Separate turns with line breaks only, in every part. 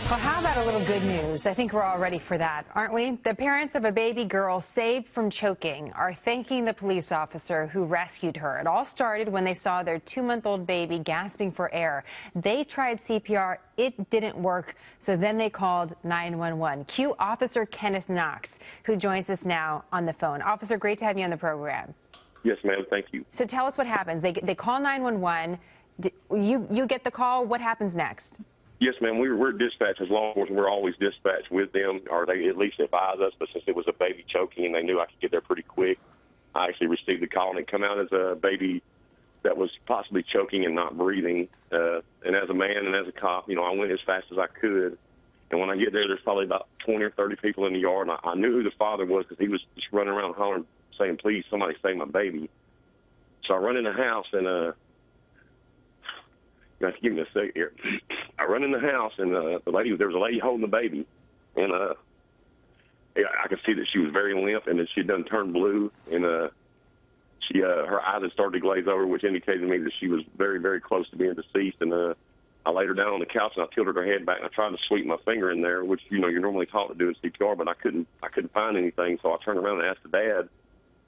Well, how about a little good news? I think we're all ready for that, aren't we? The parents of a baby girl saved from choking are thanking the police officer who rescued her. It all started when they saw their 2-month-old baby gasping for air. They tried CPR. It didn't work, so then they called 911. Cue Officer Kenneth Knox, who joins us now on the phone. Officer, great to have you on the program.
Yes, ma'am. Thank you.
So tell us what happens. They call 911. You get the call. What happens next?
Yes, ma'am. We're dispatched as law enforcement. We're always dispatched with them, or they at least advise us. But since it was a baby choking and they knew I could get there pretty quick, I actually received the call, and it come out as a baby that was possibly choking and not breathing. And as a man and as a cop, I went as fast as I could. And when I get there, there's probably about 20 or 30 people in the yard. And I knew who the father was because he was just running around hollering, saying, "Please, somebody save my baby." So I run in the house, and you have to give me a second here. I run in the house, and there was a lady holding the baby, and I could see that she was very limp, and that she had done turned blue, and her eyes had started to glaze over, which indicated to me that she was very, very close to being deceased. And I laid her down on the couch, and I tilted her head back, and I tried to sweep my finger in there, which you're normally taught to do in CPR, but I couldn't find anything. So I turned around and asked the dad.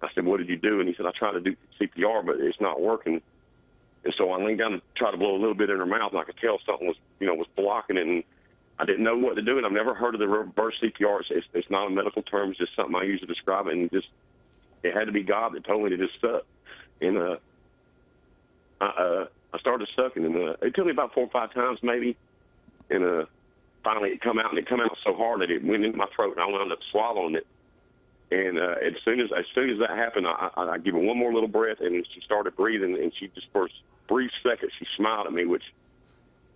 I said, "What did you do?" And he said, "I tried to do CPR, but it's not working." And so I leaned down and tried to blow a little bit in her mouth, and I could tell something was blocking it, and I didn't know what to do. And I've never heard of the reverse CPR. It's not a medical term. It's just something I use to describe it. And it had to be God that told me to just suck. And I started sucking, and it took me about 4 or 5 times maybe. And finally it come out, and it come out so hard that it went into my throat, and I wound up swallowing it. And as soon as that happened, I give her one more little breath, and she started breathing. And she just, for a brief second, she smiled at me, which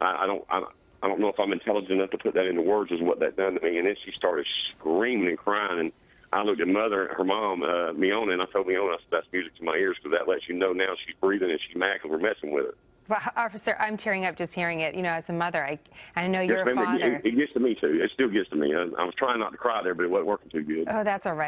I don't know if I'm intelligent enough to put that into words as what that done to me. And then she started screaming and crying. And I looked at her mom, Miona, and I told Miona, that's music to my ears, because that lets you know now she's breathing and she's mad because we're messing with her.
Well, Officer, I'm tearing up just hearing it. As a mother, I know you're a father.
It gets to me too. It still gets to me. I was trying not to cry there, but it wasn't working too good.
Oh, that's all right.